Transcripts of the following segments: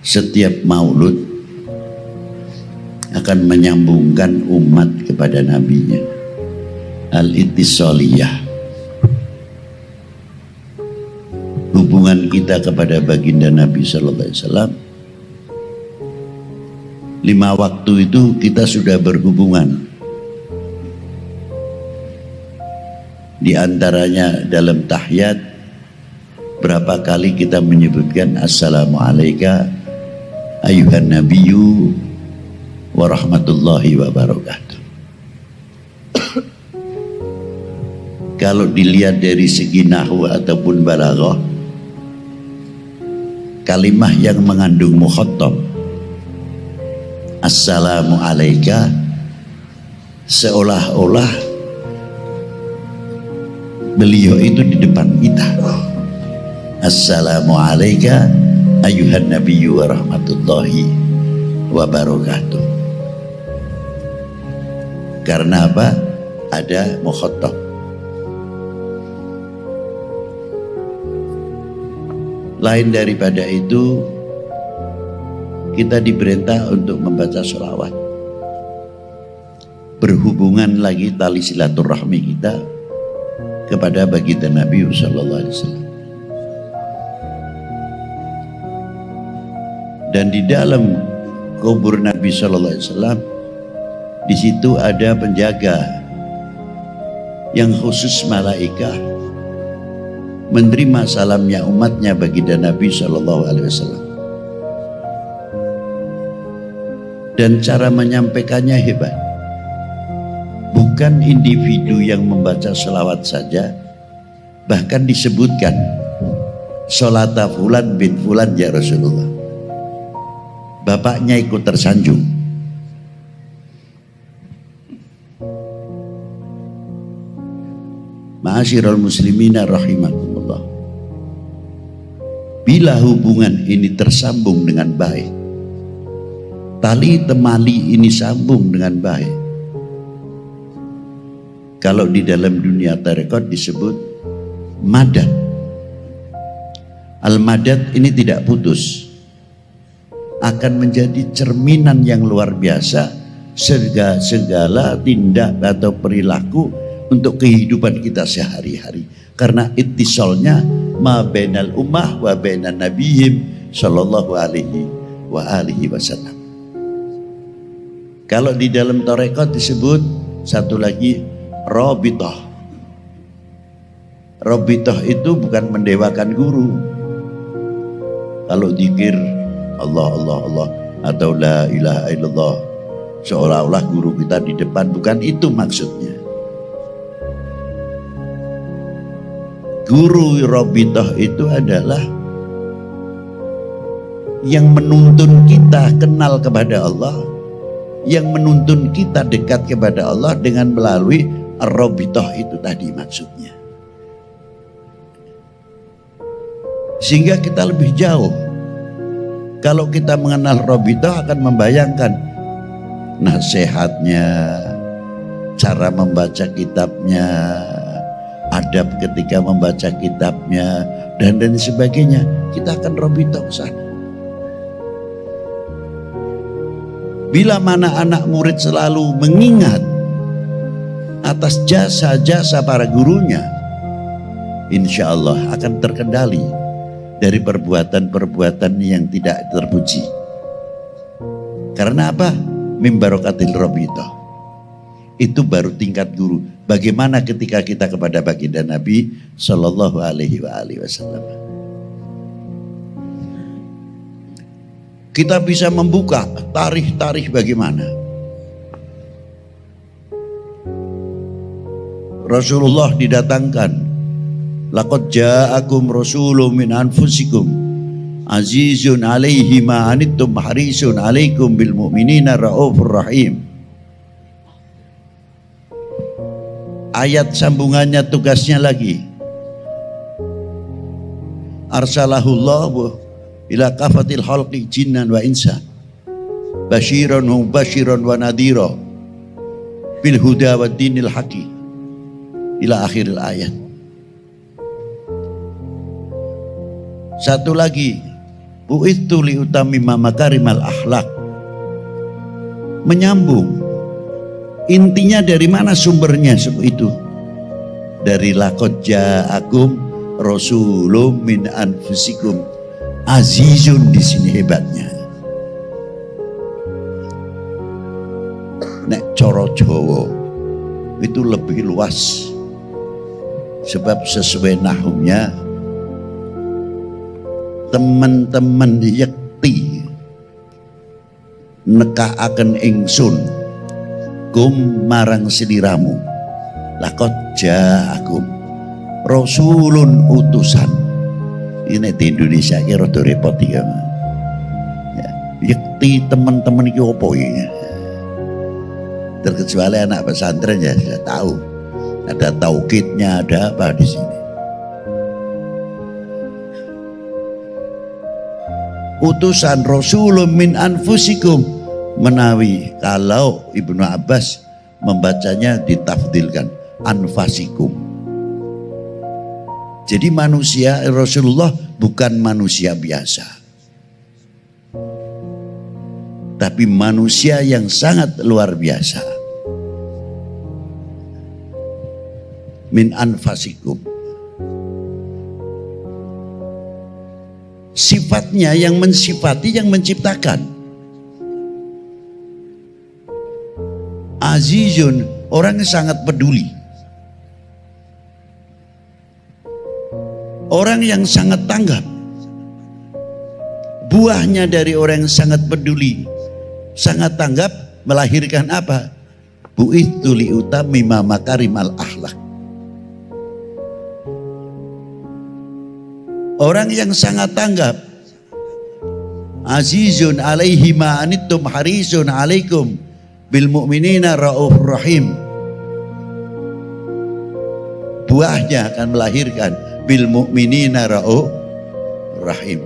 setiap maulud akan menyambungkan umat kepada nabinya. Al-ittisaliyah, hubungan kita kepada baginda Nabi sallallahu alaihi wasallam. 5 waktu itu kita sudah berhubungan. Di antaranya dalam tahiyat berapa kali kita menyebutkan assalamualaikum ayuhan nabiyyu wa rahmatullahi wa barakatuh. Kalau dilihat dari segi nahwu ataupun balaghah, kalimah yang mengandung mukhatab assalamu alayka seolah-olah beliau itu di depan kita. Assalamu alayka ayuhan nabiyyu wa rahmatullahi wa barakatuh. Karena apa? Ada mukhatab. Lain daripada itu, kita diperintah untuk membaca sholawat. Berhubungan lagi tali silaturahmi kita kepada baginda Nabi sallallahu alaihi wasallam. Dan di dalam kubur Nabi sallallahu alaihi wasallam, di situ ada penjaga yang khusus malaikah menerima salamnya umatnya baginda Nabi sallallahu alaihi wasallam. Dan cara menyampaikannya hebat. Bukan individu yang membaca selawat saja, bahkan disebutkan sholata fulan bin fulan ya Rasulullah. Bapaknya ikut tersanjung. Ma'asyiral muslimina rahimakumullah. Bila hubungan ini tersambung dengan baik, tali temali ini sambung dengan baik, kalau di dalam dunia tarekat disebut madad. Al-madad ini tidak putus, akan menjadi cerminan yang luar biasa segala tindak atau perilaku untuk kehidupan kita sehari-hari. Karena ittisalnya ma bainal ummah wa bainan nabiyhim sallallahu alaihi wa alihi wasallam. Kalau di dalam tarekat disebut satu lagi rabithah. Rabithah itu bukan mendewakan guru. Kalau zikir Allah Allah Allah atau la ilaha illallah seolah-olah guru kita di depan, bukan itu maksudnya. Guru rabithah itu adalah yang menuntun kita kenal kepada Allah, yang menuntun kita dekat kepada Allah dengan melalui ar-rabithah itu tadi maksudnya. Sehingga kita lebih jauh. Kalau kita mengenal rabithah akan membayangkan nasihatnya, cara membaca kitabnya, adab ketika membaca kitabnya, dan sebagainya. Kita akan rabithah ke sana. Bila mana anak murid selalu mengingat atas jasa-jasa para gurunya, insya Allah akan terkendali dari perbuatan-perbuatan yang tidak terpuji. Karena apa? Min barakatil rabithah. Itu baru tingkat guru. Bagaimana ketika kita kepada baginda Nabi sallallahu alaihi wasallam. Kita bisa membuka tarikh bagaimana Rasulullah didatangkan. Laqad ja'akum rasulun min anfusikum azizun alaihi ma anittum harisun alaikum bil mu'minina raufur rahim. Ayat sambungannya tugasnya lagi. Arsalahullahu ila kafatil khalqi jinnan wa insa basyiran wa mubasyiran wa nadhira bil huda wa dinil haqi ila akhiril ayat. Satu lagi, Bu'ithu liutamima makarimal akhlak. Menyambung. Intinya dari mana sumbernya itu? Dari laqad ja'akum rasulun min anfusikum azizun, di sini hebatnya. Nek cara Jawa itu lebih luas. Sebab sesuai nahumnya, teman-teman yakti nekaaken ingsun kum marang sliramu laqad ja'akum rasulun, utusan. Ini di Indonesia ki rada repot iki. Ya, yakti teman-teman iki opo iki? Terkecuali anak pesantren ya sudah tahu. Ada taukidnya, ada apa di sini. Utusan rasulun min anfusikum, menawi kalau Ibnu Abbas membacanya ditafdilkan anfasikum. Jadi manusia Rasulullah bukan manusia biasa, tapi manusia yang sangat luar biasa. Min anfasikum. Sifatnya yang mensifati yang menciptakan. Azizun, orang yang sangat peduli. Orang yang sangat tanggap. Buahnya dari orang yang sangat peduli, sangat tanggap, melahirkan apa? Bu'ithu liutamima makarimal akhlak. Orang yang sangat tanggap. Azizun alaihi ma anittum harisun alaikum bil mu'minina raufur rahim. Buahnya akan melahirkan bil mu'minina raufur rahim.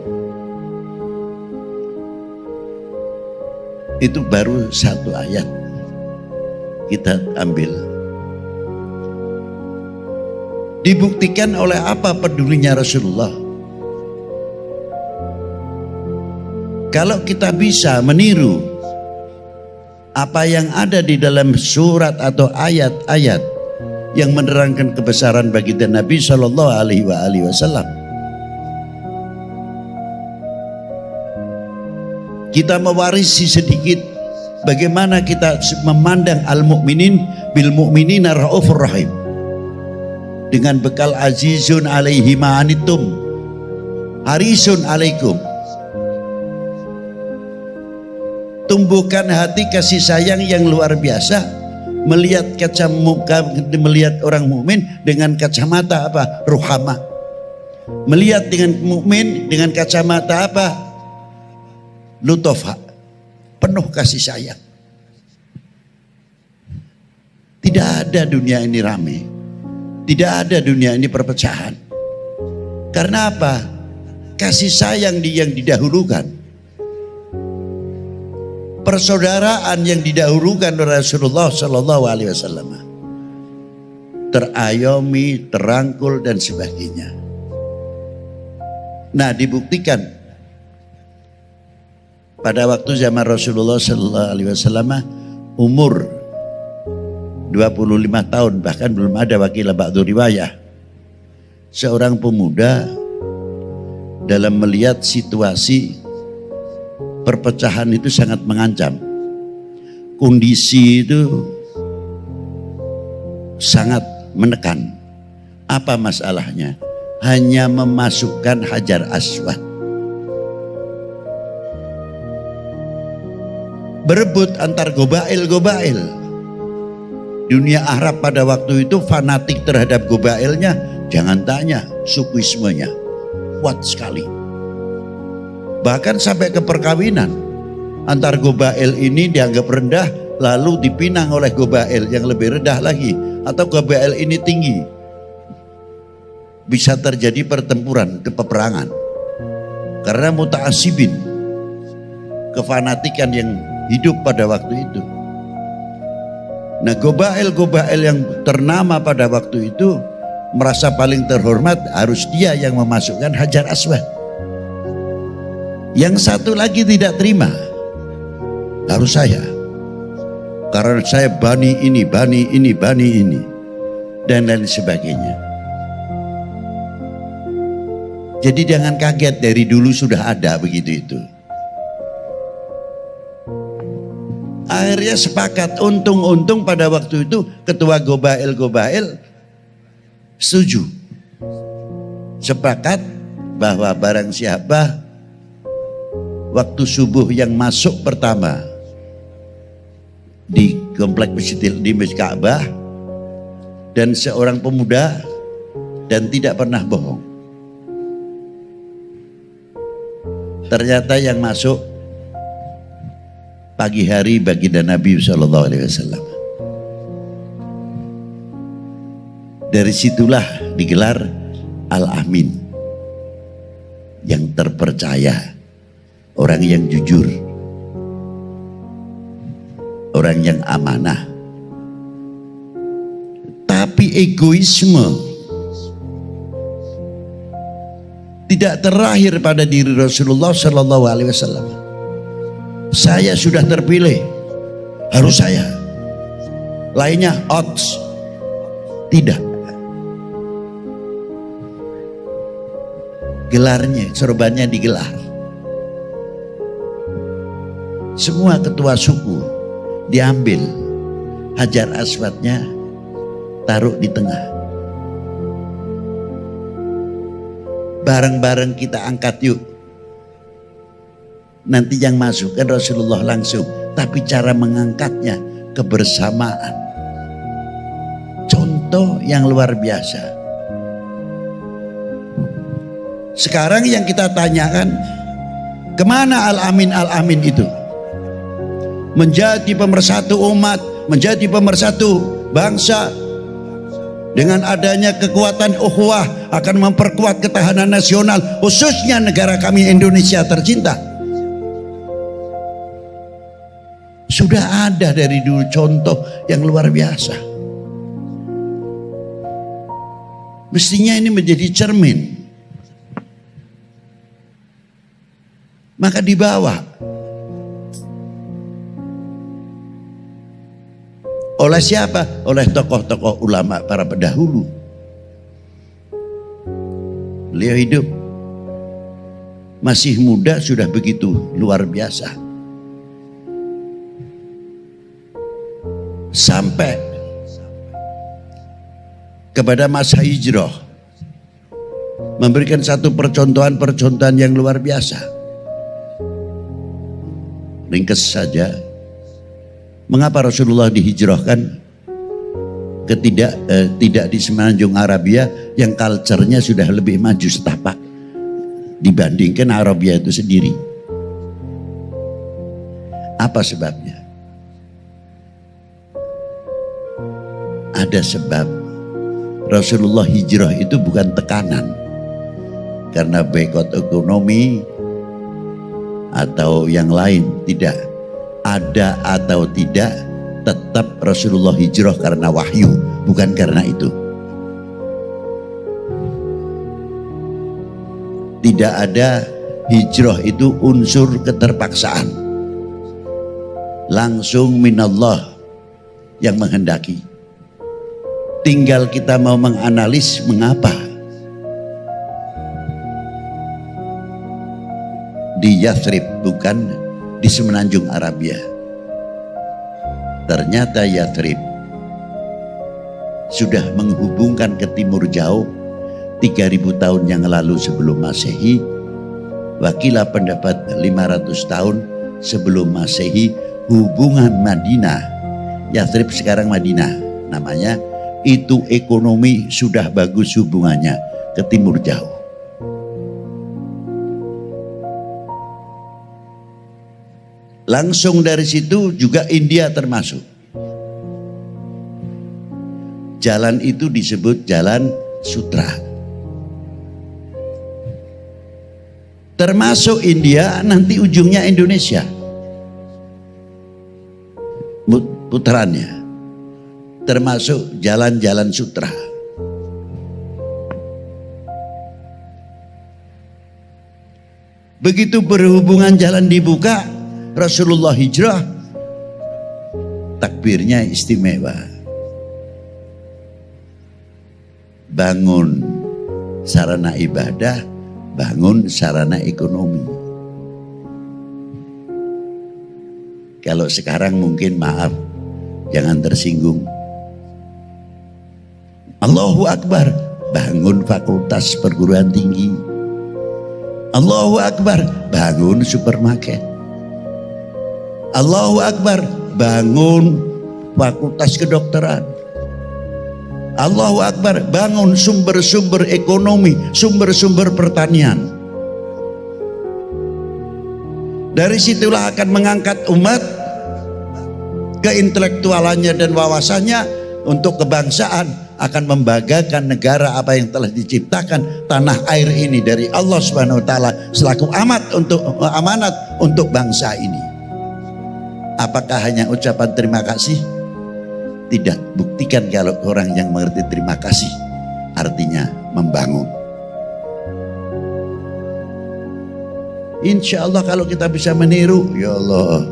Itu baru satu ayat. Kita ambil. Dibuktikan oleh apa pedulinya Rasulullah? Kalau kita bisa meniru apa yang ada di dalam surat atau ayat-ayat yang menerangkan kebesaran baginda Nabi Shallallahu Alaihi Wasallam, kita mewarisi sedikit bagaimana kita memandang al-mu'minin bil mu'minina raufur rahim, dengan bekal azizun alaihi ma'anitum harisun alaikum. Tumbuhkan hati kasih sayang yang luar biasa, melihat melihat orang mukmin dengan kacamata apa? Ruhama. Melihat dengan mukmin dengan kacamata apa? Lutofa. Penuh kasih sayang. Tidak ada dunia ini ramai. Tidak ada dunia ini perpecahan. Karena apa? Kasih sayang yang didahulukan. Persaudaraan yang didahulukan oleh Rasulullah Sallallahu Alaihi Wasallam, terayomi, terangkul dan sebagainya. Nah, dibuktikan pada waktu zaman Rasulullah Sallallahu Alaihi Wasallam umur 25 tahun, bahkan belum ada wakil ba'du riwayah, seorang pemuda dalam melihat situasi perpecahan itu sangat mengancam. Kondisi itu sangat menekan. Apa masalahnya? Hanya memasukkan Hajar Aswad. Berebut antar gobail-gobail. Dunia Arab pada waktu itu fanatik terhadap gobailnya. Jangan tanya, sukuismenya kuat sekali. Bahkan sampai ke perkawinan antar gobail ini dianggap rendah, lalu dipinang oleh gobail yang lebih rendah lagi, atau gobail ini tinggi. Bisa terjadi pertempuran, peperangan karena muta'assibin, kefanatikan yang hidup pada waktu itu. Nah, gobail-gobail yang ternama pada waktu itu merasa paling terhormat, harus dia yang memasukkan Hajar Aswad. Yang satu lagi tidak terima, harus saya, karena saya bani ini, bani ini, bani ini, dan lain sebagainya. Jadi jangan kaget, dari dulu sudah ada begitu itu. Akhirnya sepakat, untung-untung pada waktu itu ketua Gobail setuju. Sepakat bahwa barang siapa waktu subuh yang masuk pertama di komplek masjid di Masjid Ka'bah dan seorang pemuda dan tidak pernah bohong. Ternyata yang masuk pagi hari baginda Nabi SAW. Dari situlah digelar Al-Amin, yang terpercaya, orang yang jujur, orang yang amanah. Tapi egoisme tidak terakhir pada diri Rasulullah SAW. Saya sudah terpilih, harus saya. Lainnya odds. Tidak. Gelarnya, sorbannya digelar. Semua ketua suku diambil, Hajar Aswadnya taruh di tengah. Bareng-bareng kita angkat yuk. Nanti yang masuk kan Rasulullah langsung, tapi cara mengangkatnya kebersamaan. Contoh yang luar biasa. Sekarang yang kita tanyakan, kemana Al-Amin itu? Menjadi pemersatu umat, menjadi pemersatu bangsa. Dengan adanya kekuatan ukhuwah akan memperkuat ketahanan nasional, khususnya negara kami Indonesia tercinta. Sudah ada dari dulu contoh yang luar biasa. Mestinya ini menjadi cermin. Maka dibawa oleh siapa? Oleh tokoh-tokoh ulama para pendahulu. Beliau hidup masih muda sudah begitu luar biasa. Sampai kepada masa hijrah memberikan satu percontohan yang luar biasa. Ringkas saja, mengapa Rasulullah dihijrahkan ke tidak di Semenanjung Arabia yang culture-nya sudah lebih maju setapak dibandingkan Arabia itu sendiri? Apa sebabnya? Ada sebab. Rasulullah hijrah itu bukan tekanan karena boikot ekonomi atau yang lain, tidak. Ada atau tidak, tetap Rasulullah hijrah karena wahyu, bukan karena itu. Tidak ada hijrah itu unsur keterpaksaan, langsung minallah yang menghendaki. Tinggal kita mau menganalisis mengapa di Yathrib bukan di Semenanjung Arabia. Ternyata Yathrib sudah menghubungkan ke timur jauh 3000 tahun yang lalu sebelum Masehi. Wakilah pendapat 500 tahun sebelum Masehi, hubungan Madinah, Yathrib sekarang Madinah namanya, itu ekonomi sudah bagus hubungannya ke timur jauh. Langsung dari situ juga India termasuk. Jalan itu disebut Jalan Sutra. Termasuk India, nanti ujungnya Indonesia. Putarannya. Termasuk jalan-jalan sutra. Begitu berhubungan jalan dibuka, Rasulullah hijrah, takbirnya istimewa. Bangun sarana ibadah, bangun sarana ekonomi. Kalau sekarang mungkin maaf, jangan tersinggung. Allahu Akbar, bangun fakultas perguruan tinggi. Allahu Akbar, bangun supermarket. Allahu Akbar, bangun fakultas kedokteran. Allahu Akbar, bangun sumber-sumber ekonomi, sumber-sumber pertanian. Dari situlah akan mengangkat umat, keintelektualannya dan wawasannya untuk kebangsaan, akan membanggakan negara apa yang telah diciptakan tanah air ini dari Allah Subhanahu wa taala selaku amanat untuk bangsa ini. Apakah hanya ucapan terima kasih? Tidak. Buktikan kalau orang yang mengerti terima kasih artinya membangun. Insya Allah kalau kita bisa meniru, ya Allah,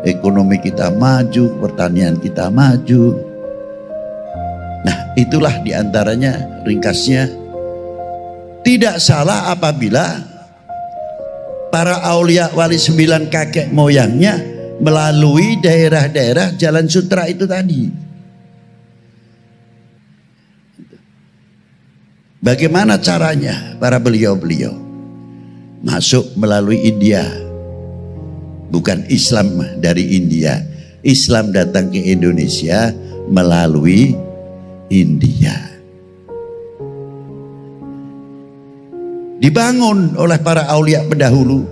ekonomi kita maju, pertanian kita maju. Nah, itulah diantaranya ringkasnya. Tidak salah apabila para aulia wali 9 kakek moyangnya melalui daerah-daerah Jalan Sutra itu tadi. Bagaimana caranya para beliau-beliau? Masuk melalui India. Bukan Islam dari India. Islam datang ke Indonesia melalui India. Dibangun oleh para aulia pendahulu.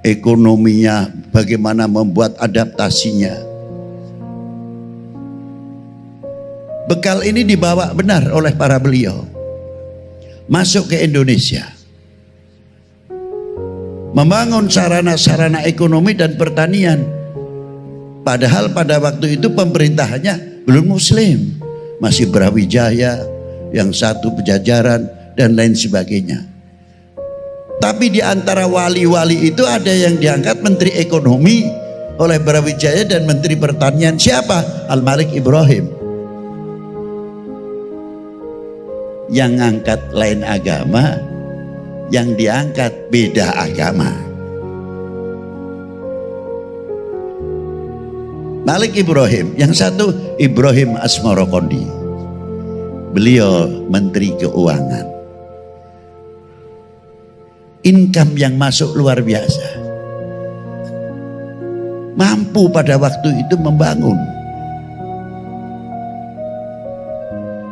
Ekonominya, bagaimana membuat adaptasinya. Bekal ini dibawa benar oleh para beliau. Masuk ke Indonesia. Membangun sarana-sarana ekonomi dan pertanian. Padahal pada waktu itu pemerintahannya belum muslim. Masih Brawijaya, yang satu Pejajaran dan lain sebagainya. Tapi di antara wali-wali itu ada yang diangkat menteri ekonomi oleh Brawijaya dan menteri pertanian. Siapa? Al-Malik Ibrahim. Yang ngangkat lain agama, yang diangkat beda agama. Malik Ibrahim, yang satu Ibrahim Asmarokondi. Beliau menteri keuangan. Income yang masuk luar biasa. Mampu pada waktu itu membangun.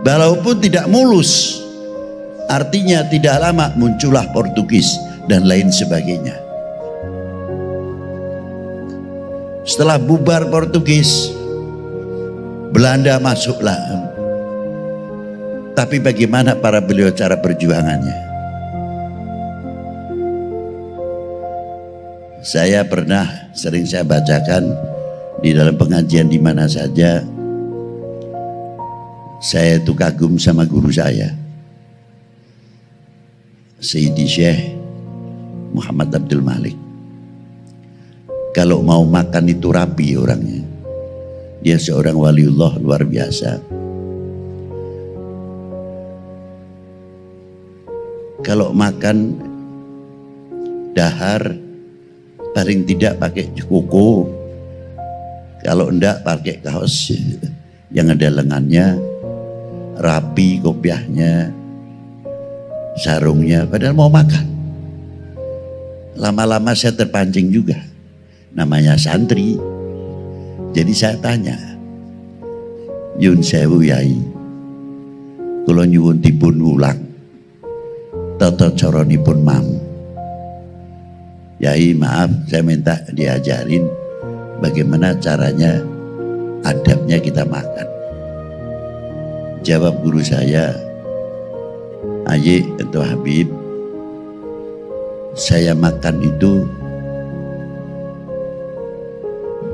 Walaupun tidak mulus, artinya tidak lama muncullah Portugis dan lain sebagainya. Setelah bubar Portugis, Belanda masuklah. Tapi bagaimana para beliau cara perjuangannya? Saya pernah sering saya bacakan di dalam pengajian di mana saja. Saya itu kagum sama guru saya, Sayyidi Syekh Muhammad Abdul Malik. Kalau mau makan itu rapi orangnya. Dia seorang waliullah luar biasa. Kalau makan dahar paling tidak pakai kuku. Kalau enggak pakai kaos yang ada lengannya, rapi kopiahnya, sarungnya, padahal mau makan. Lama-lama saya terpancing juga. Namanya santri. Jadi saya tanya, Yun sewu yai, kula nyuwun dipun ulang tata caranipun mam. Yai maaf, saya minta diajarin bagaimana caranya adabnya kita makan. Jawab guru saya, Aye atau Habib, saya makan itu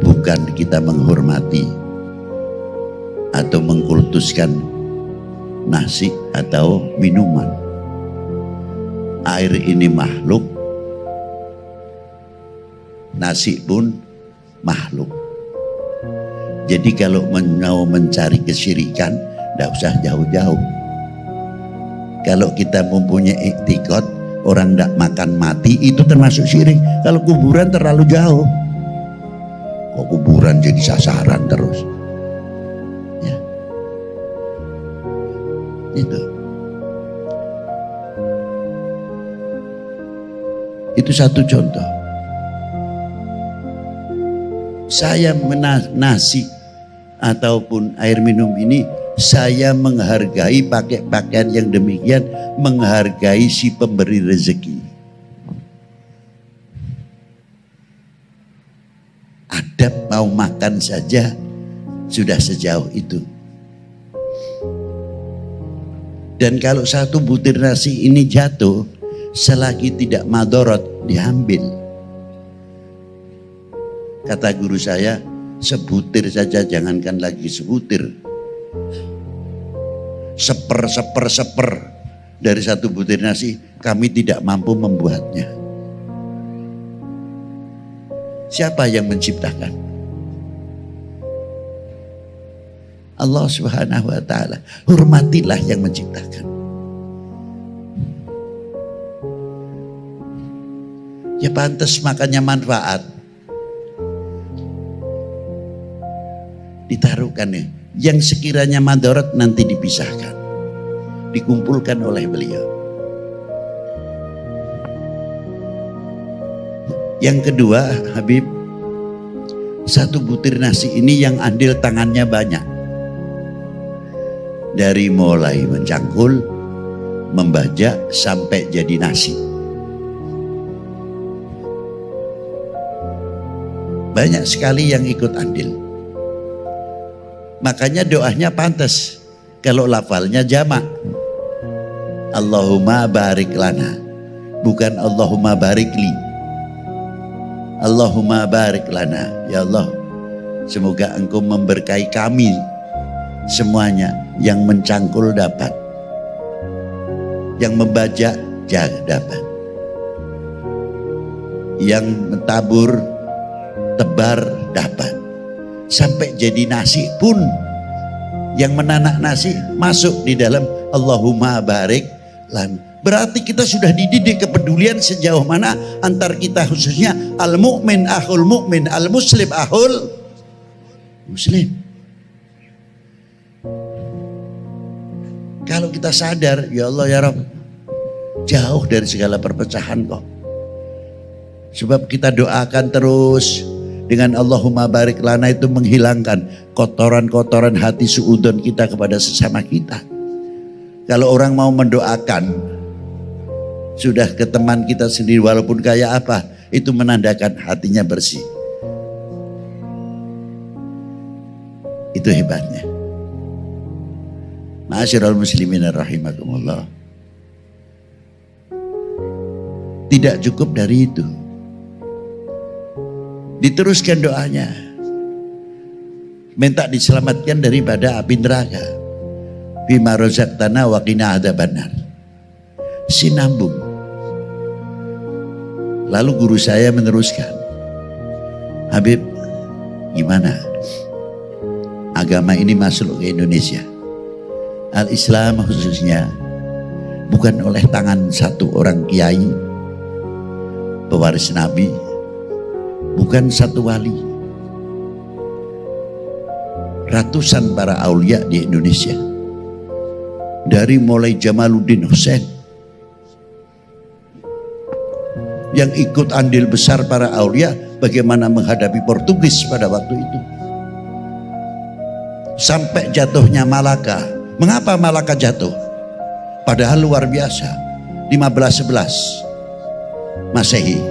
bukan kita menghormati atau mengkultuskan nasi atau minuman. air ini makhluk, nasi pun makhluk. Jadi kalau mau mencari kesyirikan, tidak usah jauh-jauh. Kalau kita mempunyai iktikad orang tidak makan mati, itu termasuk syirik. Kalau kuburan terlalu jauh, kok kuburan jadi sasaran terus, ya. Itu satu contoh. Saya nasi ataupun air minum ini, saya menghargai pakai pakaian yang demikian, menghargai si pemberi rezeki. Adab mau makan saja sudah sejauh itu. Dan kalau satu butir nasi ini jatuh, selagi tidak madorot, diambil. Kata guru saya, sebutir saja, jangankan lagi sebutir, seper dari satu butir nasi, kami tidak mampu membuatnya. Siapa yang menciptakan? Allah Subhanahu wa ta'ala. Hormatilah yang menciptakan. Ya pantas makanya manfaat ditaruhkan ya. Yang sekiranya madarat nanti dipisahkan, dikumpulkan oleh beliau. Yang kedua, Habib, satu butir nasi ini yang andil tangannya banyak. Dari mulai mencangkul, membajak sampai jadi nasi. Banyak sekali yang ikut andil. Makanya doanya pantas. Kalau lafalnya jamak, Allahumma barik lana, bukan Allahumma barik li. Allahumma barik lana, ya Allah, semoga engkau memberkahi kami semuanya. Yang mencangkul dapat, yang membajak dapat, yang mentabur tebar dapat, sampai jadi nasi pun yang menanak nasi masuk di dalam Allahumma barik lan. Berarti kita sudah dididik kepedulian sejauh mana antar kita, khususnya al mukmin akhul mukmin, al muslim akhul muslim. Kalau kita sadar, ya Allah ya Rabb, jauh dari segala perpecahan kok. Sebab kita doakan terus dengan Allahumma barik lana, itu menghilangkan kotoran-kotoran hati suudon kita kepada sesama kita. Kalau orang mau mendoakan sudah ke teman kita sendiri, walaupun kayak apa, itu menandakan hatinya bersih. Itu hebatnya. Ma'asyiral muslimin rahimakumullah. Tidak cukup dari itu, diteruskan doanya, minta diselamatkan daripada api neraka. Bima razaqtana wa qina adzabannar. Sinambung. Lalu guru saya meneruskan, Habib, gimana agama ini masuk ke Indonesia? Al-Islam khususnya bukan oleh tangan satu orang kiai pewaris Nabi, bukan satu wali, ratusan para aulia di Indonesia, dari mulai Jamaluddin Hussein yang ikut andil besar para aulia bagaimana menghadapi Portugis pada waktu itu, sampai jatuhnya Malaka. Mengapa Malaka jatuh? Padahal luar biasa. 1511 Masehi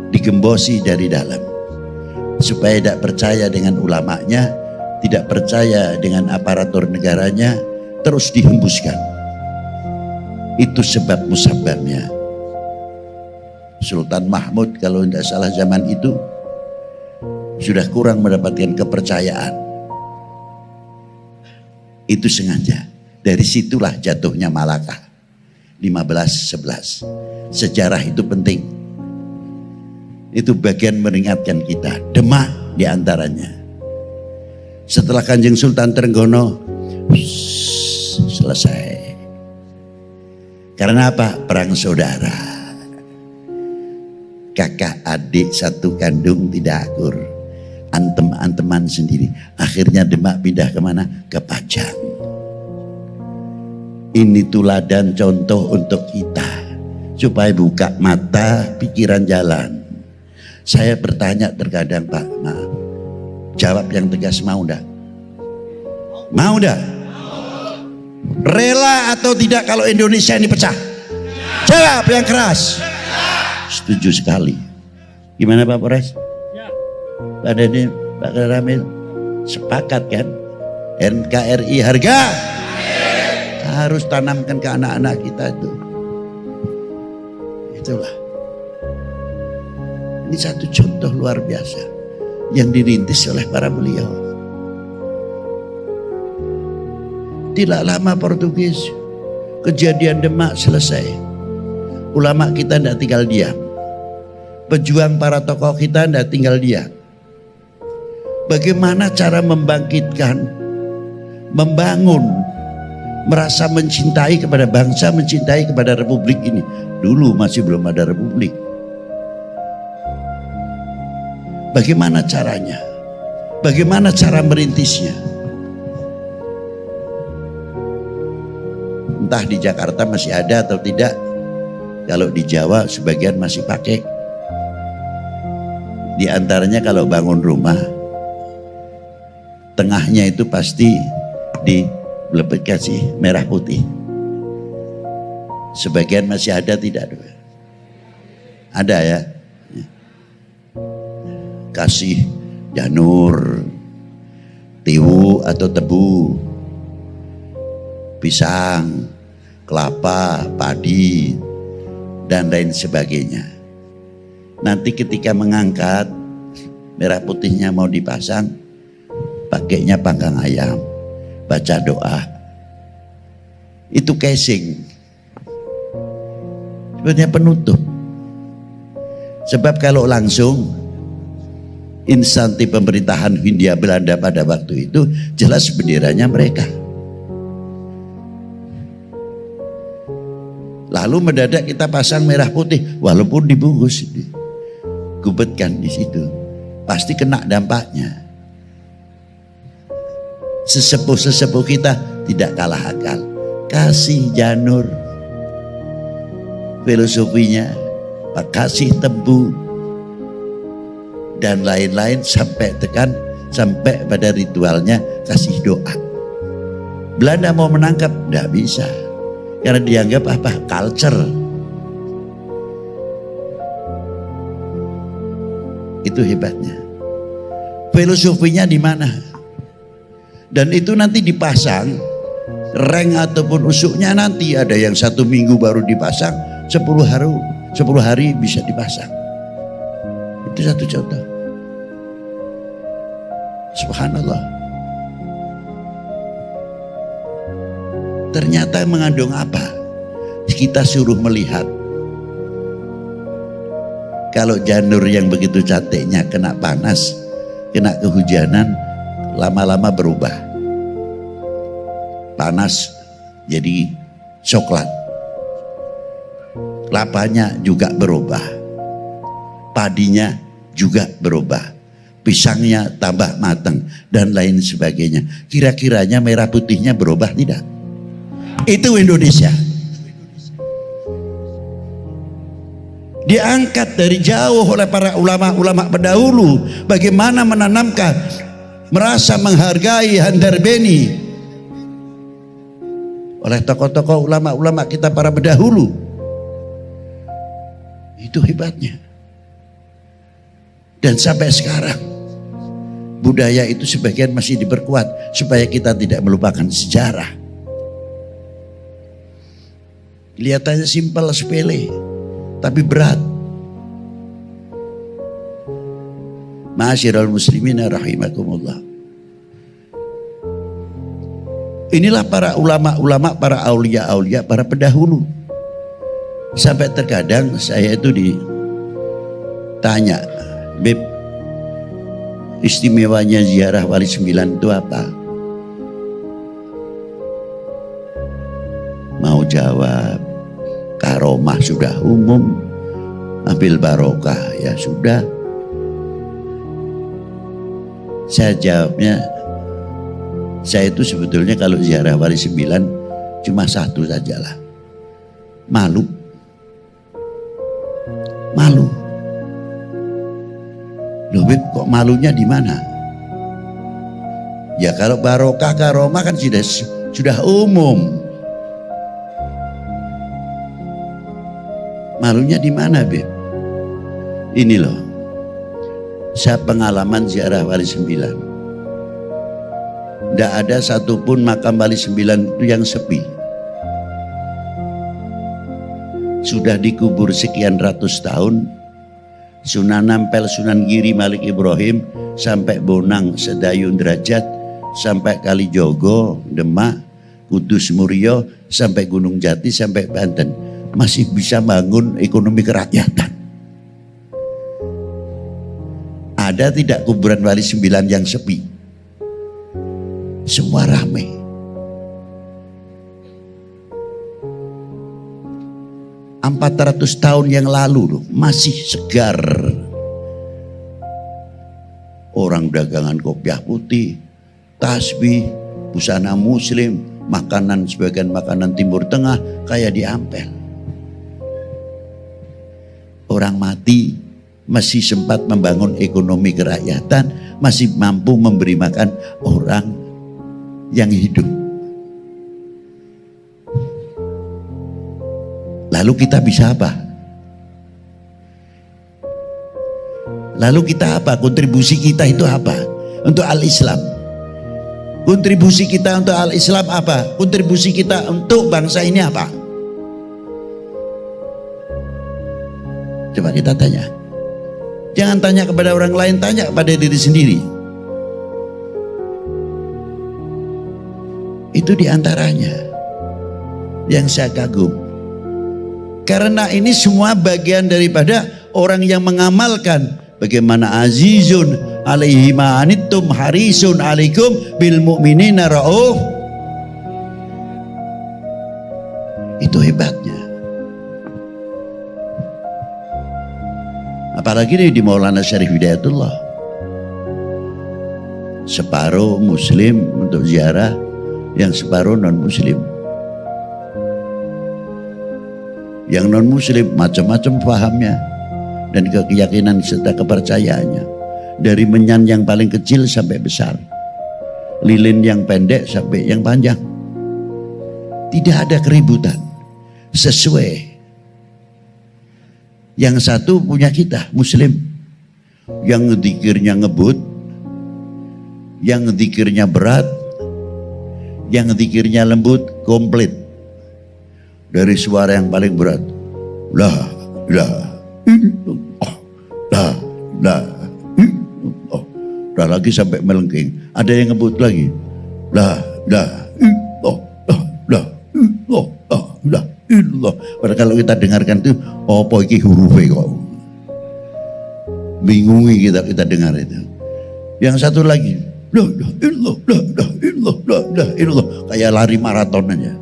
digembosi dari dalam, supaya tidak percaya dengan ulamanya, tidak percaya dengan aparatur negaranya, terus dihembuskan. Itu sebab musababnya. Sultan Mahmud kalau tidak salah zaman itu sudah kurang mendapatkan kepercayaan. Itu sengaja. Dari situlah jatuhnya Malaka. 15:11. Sejarah itu penting. Itu bagian meringatkan kita. Demak diantaranya. Setelah Kanjeng Sultan Trenggono selesai. Karena apa? Perang saudara. Kakak adik satu kandung tidak akur. Antem-anteman sendiri. Akhirnya Demak pindah kemana? Ke Pajang. Ini tuladan contoh untuk kita. Supaya buka mata, pikiran jalan. Saya bertanya terkadang, Pak, maaf. Jawab yang tegas, mau enggak? Mau enggak? Rela atau tidak kalau Indonesia ini pecah? Jawab yang keras. Setuju sekali. Gimana Pak Polres? Pak Deni, Pak Ramil, sepakat kan? NKRI harga harus tanamkan ke anak-anak kita itu. Itulah. Ini satu contoh luar biasa yang dirintis oleh para beliau. Tidak lama Portugis, kejadian Demak selesai. Ulama kita tidak tinggal diam. Pejuang para tokoh kita tidak tinggal diam. Bagaimana cara membangkitkan, membangun, merasa mencintai kepada bangsa, mencintai kepada republik ini. Dulu masih belum ada republik. Bagaimana caranya? Bagaimana cara merintisnya? Entah di Jakarta masih ada atau tidak. Kalau di Jawa sebagian masih pakai. Di antaranya kalau bangun rumah, tengahnya itu pasti kasih merah putih. Sebagian masih ada tidak? Ada ya. Kasih janur, tiwu atau tebu, pisang, kelapa, padi, dan lain sebagainya. Nanti ketika mengangkat, merah putihnya mau dipasang, pakainya panggang ayam, baca doa. Itu casing. Sebenarnya penutup. Sebab kalau langsung instansi pemerintahan Hindia Belanda pada waktu itu jelas benderanya mereka. Lalu mendadak kita pasang merah putih, walaupun dibungkus, gubetkan di situ, pasti kena dampaknya. Sesepuh-sesepuh kita tidak kalah akal, kasih janur, filosofinya, kasih tebu, dan lain-lain sampai pada ritualnya kasih doa. Belanda mau menangkap, tidak bisa. Karena dianggap apa? Culture. Itu hebatnya. Filosofinya di mana? Dan itu nanti dipasang, reng ataupun usuknya nanti ada yang 1 minggu baru dipasang, 10 hari bisa dipasang. Itu satu contoh. Subhanallah. Ternyata mengandung apa? Kita suruh melihat. Kalau janur yang begitu cantiknya kena panas, kena kehujanan, lama-lama berubah. Panas jadi coklat. Kelapanya juga berubah. Padinya juga berubah. Pisangnya tambah matang dan lain sebagainya. Kira-kiranya merah putihnya berubah tidak? Itu Indonesia. Diangkat dari jauh oleh para ulama-ulama pendahulu. Bagaimana menanamkan, merasa menghargai Handarbeni oleh tokoh-tokoh ulama-ulama kita para pendahulu. Itu hebatnya. Dan sampai sekarang budaya itu sebagian masih diperkuat supaya kita tidak melupakan sejarah. Kelihatannya simpel, sepele, tapi berat. Ma'asyiral muslimina rahimakumullah. Inilah para ulama-ulama, para aulia-aulia, para pendahulu. Sampai terkadang saya itu ditanya, Beb, istimewanya ziarah Wali Sembilan itu apa? Mau jawab, karomah sudah umum, ambil barokah ya sudah. Saya jawabnya, saya itu sebetulnya kalau ziarah Wali Sembilan cuma satu sajalah, malu. Malu. Loh Beb, kok malunya di mana? Ya kalau barokah karomah kan sudah umum. Malunya di mana Beb? Ini loh, saya pengalaman ziarah Wali Sembilan. Tidak ada satupun makam Wali Sembilan itu yang sepi. Sudah dikubur sekian ratus tahun, Sunan Ampel, Sunan Giri, Malik Ibrahim, sampai Bonang, Sedayu, Derajat, sampai Kalijogo, Demak, Kudus, Murio, sampai Gunung Jati, sampai Banten, masih bisa bangun ekonomi kerakyatan. Ada tidak kuburan Wali Sembilan yang sepi? Semua ramai. Empat 400 tahun yang lalu loh, masih segar. Orang dagangan kopiah putih, tasbih, busana muslim, makanan sebagian makanan Timur Tengah kayak di Ampel. Orang mati masih sempat membangun ekonomi kerakyatan, masih mampu memberi makan orang yang hidup. Lalu kita bisa apa? Lalu kita apa? Kontribusi kita itu apa? Untuk Al-Islam. Kontribusi kita untuk Al-Islam apa? Kontribusi kita untuk bangsa ini apa? Coba kita tanya. Jangan tanya kepada orang lain, tanya kepada diri sendiri. Itu diantaranya yang saya kagum. Karena ini semua bagian daripada orang yang mengamalkan bagaimana azizun alaihi ma'anittum harisun alaikum bil mu'minina ra'uf. Itu hebatnya. Apalagi di Maulana Syarif Hidayatullah, separuh muslim untuk ziarah, yang separuh non muslim. Yang non muslim macam-macam pahamnya dan keyakinan serta kepercayaannya, dari menyan yang paling kecil sampai besar, lilin yang pendek sampai yang panjang. Tidak ada keributan, sesuai. Yang satu punya kita muslim, yang zikirnya ngebut, yang zikirnya berat, yang zikirnya lembut, komplit. Dari suara yang paling berat, la ilaha illallah, la ilaha illallah. Udah lagi sampai melengking. Ada yang ngebut lagi, la ilaha illallah, la ilaha illallah, illallah. Padahal kalau kita dengarkan itu, apa iki hurufnya kok? Bingungi kita dengar itu. Yang satu lagi, la ilaha illallah, la ilaha illallah, la ilaha illallah, kayak lari maraton aja.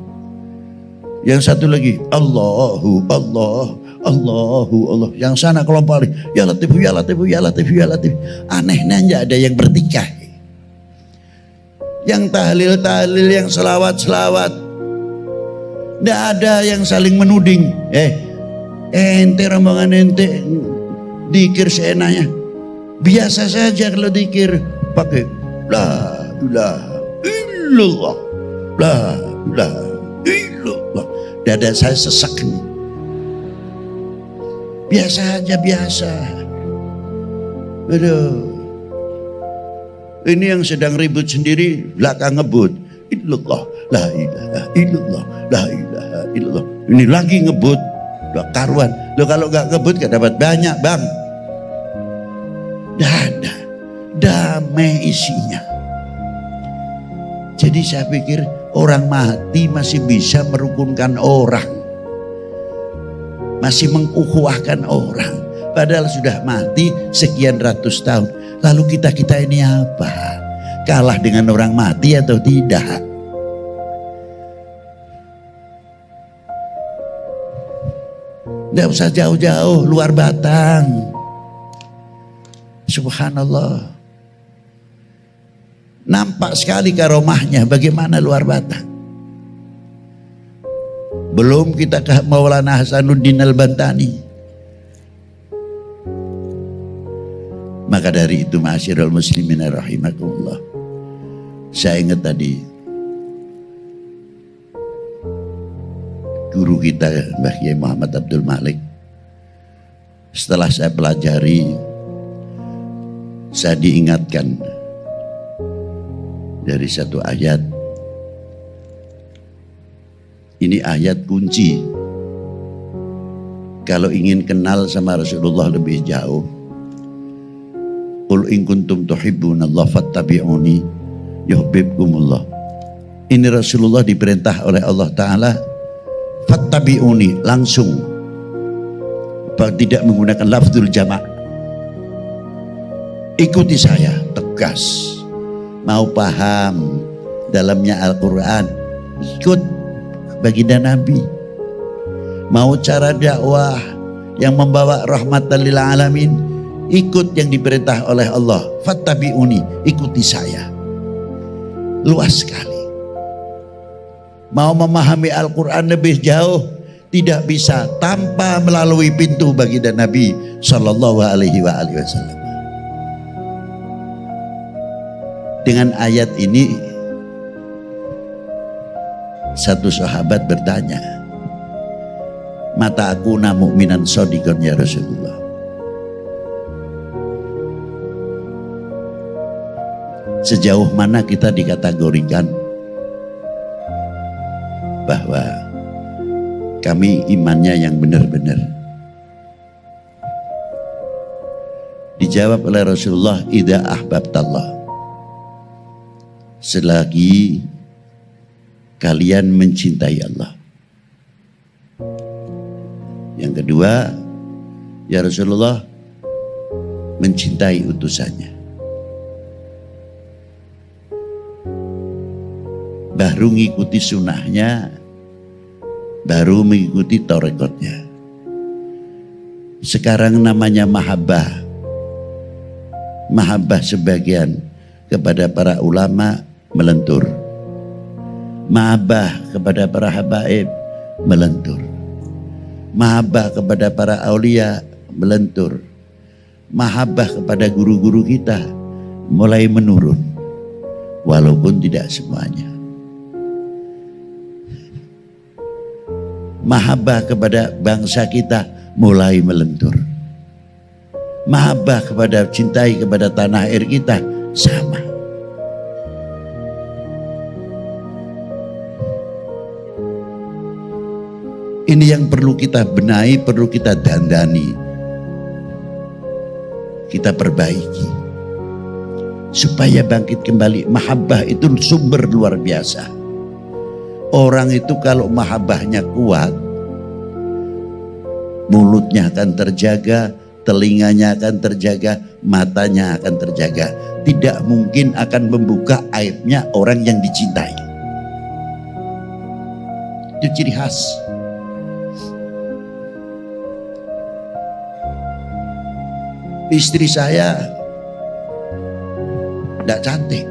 Yang satu lagi, Allahu Allah, Allahu Allah. Yang sana kelompok lagi, ya Latif, ya Latif, ya Latif, ya Latif. Anehnya aja ada yang bertikai. Yang tahlil-tahlil, yang selawat-selawat. Tidak ada yang saling menuding. Ente rombongan ente dikir seenaknya. Biasa saja kalau dikir pakai la ilaha illallah, la ilaha illallah. Dada saya sesak nih. Biasa aja, biasa. Aduh. Ini yang sedang ribut sendiri, belakang ngebut. Illallah, la ilaha illallah, la ilaha illallah. Ini lagi ngebut, udah karuan. Loh kalau gak ngebut gak dapat banyak bang. Dada, damai isinya. Jadi saya pikir orang mati masih bisa merukunkan orang. masih mengukhuwahkan orang, padahal sudah mati sekian ratus tahun. Lalu kita ini apa? Kalah dengan orang mati atau tidak? Tidak usah jauh-jauh, luar Batang. Subhanallah. Nampak sekali karomahnya bagaimana luar Batang. Belum kita ke Maulana Hasanuddin Al-Bantani. Maka dari itu ma'asyiral muslimin rahimakumullah, saya ingat tadi guru kita Mbah Kiai Muhammad Abdul Malik. Setelah saya pelajari, saya diingatkan dari satu ayat. Ini ayat kunci. Kalau ingin kenal sama Rasulullah lebih jauh, qul in kuntum tuhibbunallaha fattabi'uni yuhibbukumullah. Ini Rasulullah diperintah oleh Allah Ta'ala, fattabi'uni, langsung, tidak menggunakan lafzul jama'. Ikuti saya, tegas. Mau paham dalamnya Al-Quran, ikut baginda Nabi. Mau cara dakwah yang membawa rahmatan lil alamin, ikut yang diperintah oleh Allah. Fattabi'uni, ikuti saya. Luas sekali. Mau memahami Al-Quran lebih jauh, tidak bisa tanpa melalui pintu baginda Nabi Sallallahu Alaihi Wasallam. Dengan ayat ini, satu sahabat bertanya, mata aku na mu'minan shodiqon ya Rasulullah. Sejauh mana kita dikategorikan bahwa kami imannya yang benar-benar? Dijawab oleh Rasulullah, idza ahbabtallah, selagi kalian mencintai Allah. Yang kedua, ya Rasulullah, mencintai utusannya. Baru mengikuti sunnahnya, baru mengikuti tarekatnya. Sekarang namanya mahabbah. Mahabbah sebagian kepada para ulama melentur. Mahabbah kepada para habaib melentur. Mahabbah kepada para aulia melentur. Mahabbah kepada guru-guru kita mulai menurun, walaupun tidak semuanya. Mahabbah kepada bangsa kita mulai melentur. Mahabbah kepada cintai kepada tanah air kita sama. Ini yang perlu kita benahi, perlu kita dandani, kita perbaiki supaya bangkit kembali. Mahabbah itu sumber luar biasa. Orang itu kalau mahabbahnya kuat, mulutnya akan terjaga, telinganya akan terjaga, matanya akan terjaga. Tidak mungkin akan membuka aibnya orang yang dicintai. Itu ciri khas. Istri saya tidak cantik,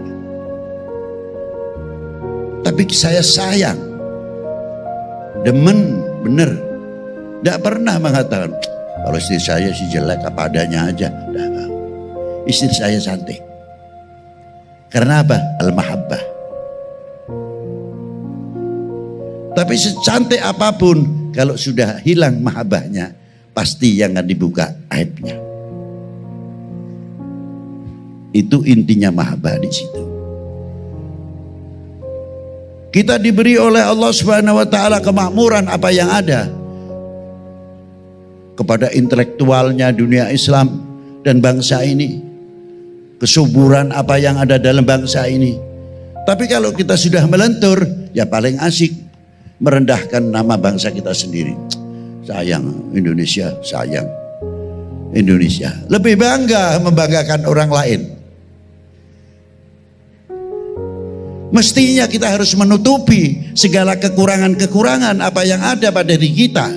tapi saya sayang, demen, bener. Tidak pernah mengatakan, kalau istri saya sih jelek apa adanya aja. Istri saya cantik. Karena apa? Al-mahabbah. Tapi secantik apapun, kalau sudah hilang mahabbahnya, pasti yang akan dibuka aibnya. Itu intinya mahabbah di situ. Kita diberi oleh Allah Subhanahu wa taala kemakmuran apa yang ada kepada intelektualnya dunia Islam dan bangsa ini. Kesuburan apa yang ada dalam bangsa ini. Tapi kalau kita sudah melentur, ya paling asik merendahkan nama bangsa kita sendiri. sayang Indonesia, sayang Indonesia. Lebih bangga membanggakan orang lain. Mestinya kita harus menutupi segala kekurangan-kekurangan apa yang ada pada diri kita,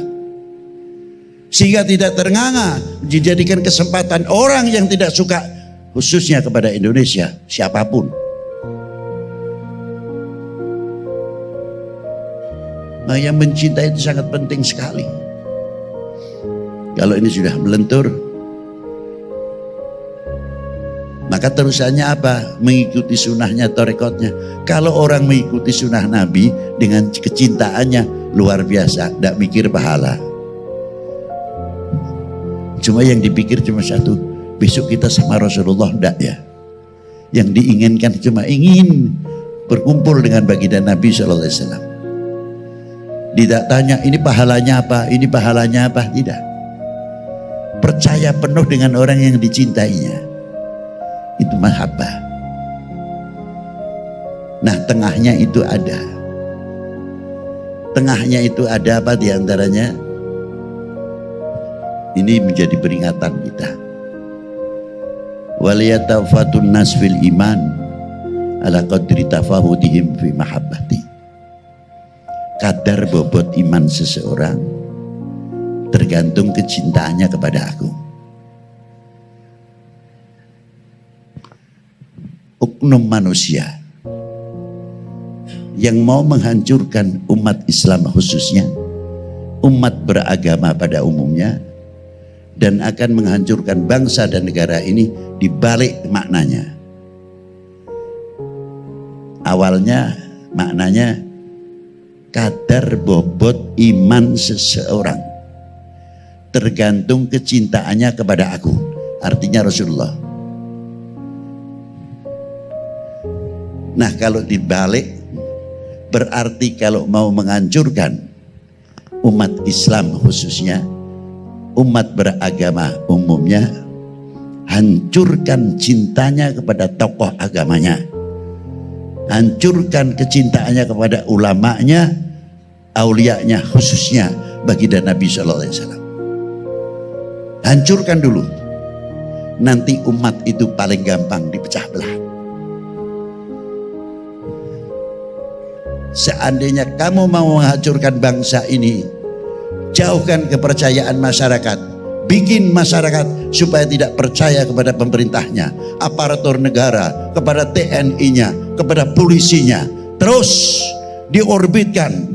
sehingga tidak ternganga dijadikan kesempatan orang yang tidak suka, khususnya kepada Indonesia, siapapun. Nah, yang mencintai itu sangat penting sekali. Kalau ini sudah melentur, maka terusannya apa? Mengikuti sunnahnya, torekotnya. Kalau orang mengikuti sunnah Nabi dengan kecintaannya luar biasa, tidak mikir pahala. Cuma yang dipikir cuma satu, besok kita sama Rasulullah, enggak ya? Yang diinginkan cuma ingin berkumpul dengan baginda Nabi SAW. Tidak tanya ini pahalanya apa, ini pahalanya apa, tidak. Percaya penuh dengan orang yang dicintainya. Itu mahabbah. Nah, tengahnya itu ada. Tengahnya itu ada apa diantaranya? Ini menjadi peringatan kita. Waliyatafatun nas fil iman ala qadri tafahudihim fi mahabbati. Kadar bobot iman seseorang tergantung kecintaannya kepada aku. Oknum manusia yang mau menghancurkan umat Islam khususnya, umat beragama pada umumnya, dan akan menghancurkan bangsa dan negara ini dibalik maknanya. Awalnya maknanya kadar bobot iman seseorang tergantung kecintaannya kepada aku, artinya Rasulullah. Nah, kalau dibalik berarti kalau mau menghancurkan umat Islam khususnya, umat beragama umumnya, hancurkan cintanya kepada tokoh agamanya, hancurkan kecintaannya kepada ulamanya, aulianya khususnya baginda Nabi SAW. Hancurkan dulu, nanti umat itu paling gampang dipecah belah. Seandainya kamu mau menghancurkan bangsa ini, jauhkan kepercayaan masyarakat, bikin masyarakat supaya tidak percaya kepada pemerintahnya, aparatur negara, kepada TNI-nya, kepada polisinya. Terus diorbitkan.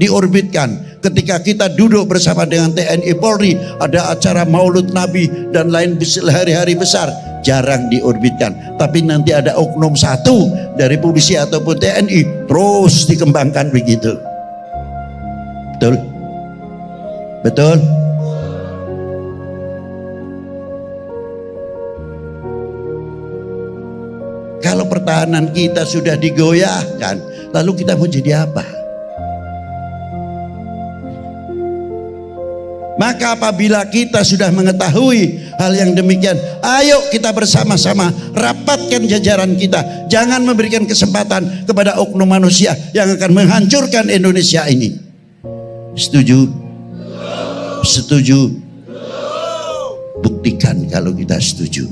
Ketika kita duduk bersama dengan TNI Polri, ada acara Maulud Nabi dan lain hari-hari besar, jarang diorbitkan. Tapi nanti ada oknum satu dari polisi ataupun TNI, terus dikembangkan begitu. Betul? Betul? Kalau pertahanan kita sudah digoyahkan, lalu kita mau jadi apa? Maka apabila kita sudah mengetahui hal yang demikian, ayo kita bersama-sama rapatkan jajaran kita. Jangan memberikan kesempatan kepada oknum manusia yang akan menghancurkan Indonesia ini. Setuju? Setuju? Buktikan kalau kita setuju.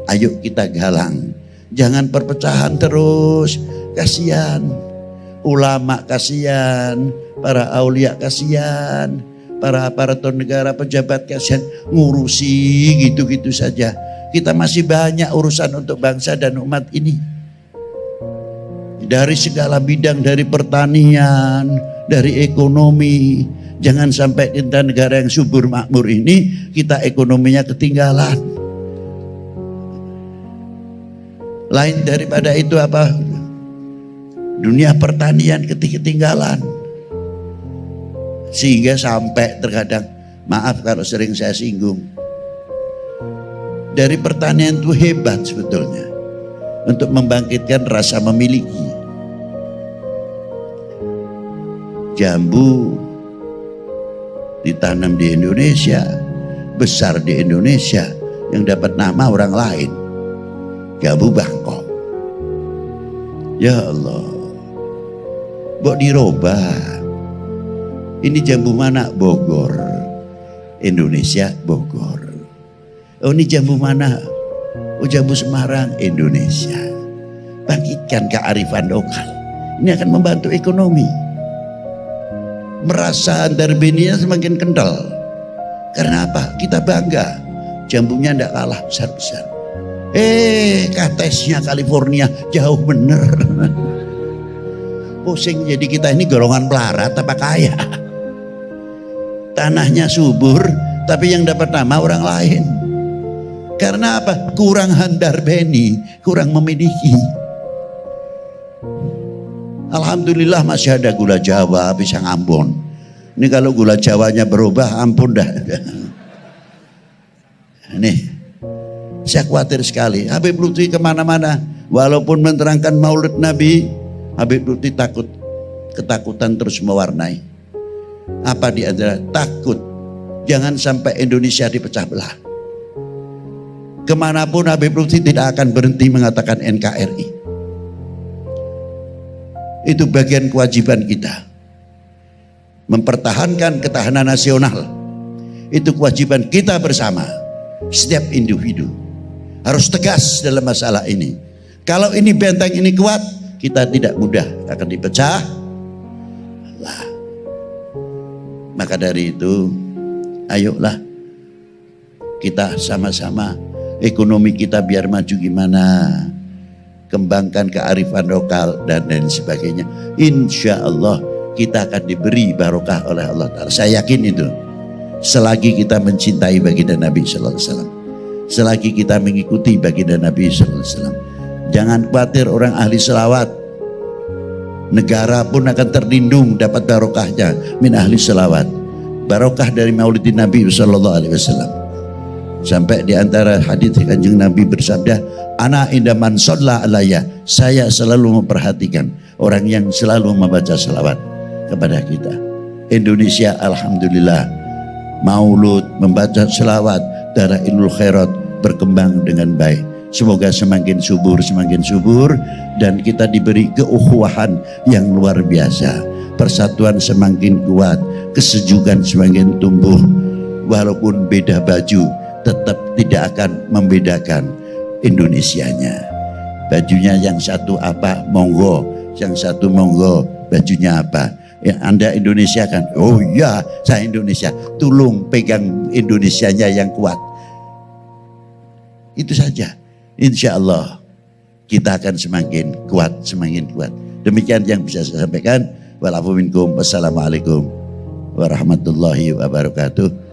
Ayo kita galang. Jangan perpecahan terus. Kasihan. Ulama kasihan. Para aulia kasihan. Para aparatur negara, pejabat kasihan, ngurusi gitu-gitu saja. Kita masih banyak urusan untuk bangsa dan umat ini. Dari segala bidang, dari pertanian, dari ekonomi. Jangan sampai kita negara yang subur makmur ini, kita ekonominya ketinggalan. Lain daripada itu apa? Dunia pertanian ketinggalan. Sehingga sampai terkadang, maaf kalau sering saya singgung, dari pertanian itu hebat sebetulnya untuk membangkitkan rasa memiliki. Jambu ditanam di Indonesia, besar di Indonesia, yang dapat nama orang lain, jambu Bangkok. Ya Allah, kok dirubah? Ini jambu mana? Bogor. Indonesia Bogor. Oh ini jambu mana? Oh jambu Semarang, Indonesia. Bangkitkan kearifan lokal. Ini akan membantu ekonomi. Merasa Andarbenia semakin kental. Karena apa? Kita bangga. Jambunya tidak kalah besar-besar. Katesnya California jauh bener. Pusing jadi kita ini golongan pelarat apa kaya. Tanahnya subur tapi yang dapat nama orang lain. Karena apa? Kurang Andarbeni, kurang memiliki. Alhamdulillah masih ada gula Jawa, pisang Ambon. Ini kalau gula Jawanya berubah, ampun dah. Nih, saya khawatir sekali. Habib Lutfi kemana-mana, walaupun menerangkan Maulid Nabi, Habib Lutfi ketakutan terus mewarnai. Apa di antara takut jangan sampai Indonesia dipecah belah. Kemanapun Habib Lutfi tidak akan berhenti mengatakan NKRI. Itu bagian kewajiban kita. Mempertahankan ketahanan nasional. Itu kewajiban kita bersama. Setiap individu harus tegas dalam masalah ini. Kalau ini benteng ini kuat, kita tidak mudah akan dipecah. Maka dari itu, ayolah kita sama-sama ekonomi kita biar maju gimana, kembangkan kearifan lokal dan lain sebagainya. Insya Allah kita akan diberi barokah oleh Allah Ta'ala. Saya yakin itu. Selagi kita mencintai baginda Nabi Sallallahu Alaihi Wasallam, selagi kita mengikuti baginda Nabi Sallallahu Alaihi Wasallam, jangan khawatir orang ahli selawat. Negara pun akan terlindung dapat barokahnya min ahli selawat. Barokah dari maulidin Nabi Sallallahu Alaihi Wasallam. Sampai di antara hadits Kanjeng Nabi bersabda, ana indaman shalla alayya, saya selalu memperhatikan orang yang selalu membaca selawat kepada kita. Indonesia alhamdulillah maulud, membaca selawat, darah ilul khairat berkembang dengan baik. Semoga semakin subur dan kita diberi keukhuwahan yang luar biasa. Persatuan semakin kuat, kesejukan semakin tumbuh. Walaupun beda baju, tetap tidak akan membedakan Indonesianya. Bajunya yang satu apa, monggo. Yang satu monggo, bajunya apa. Ya, Anda Indonesia kan? Oh iya, saya Indonesia. Tolong pegang Indonesianya yang kuat. Itu saja. Insya Allah kita akan semakin kuat. Demikian yang bisa saya sampaikan. Wassalamualaikum warahmatullahi wabarakatuh.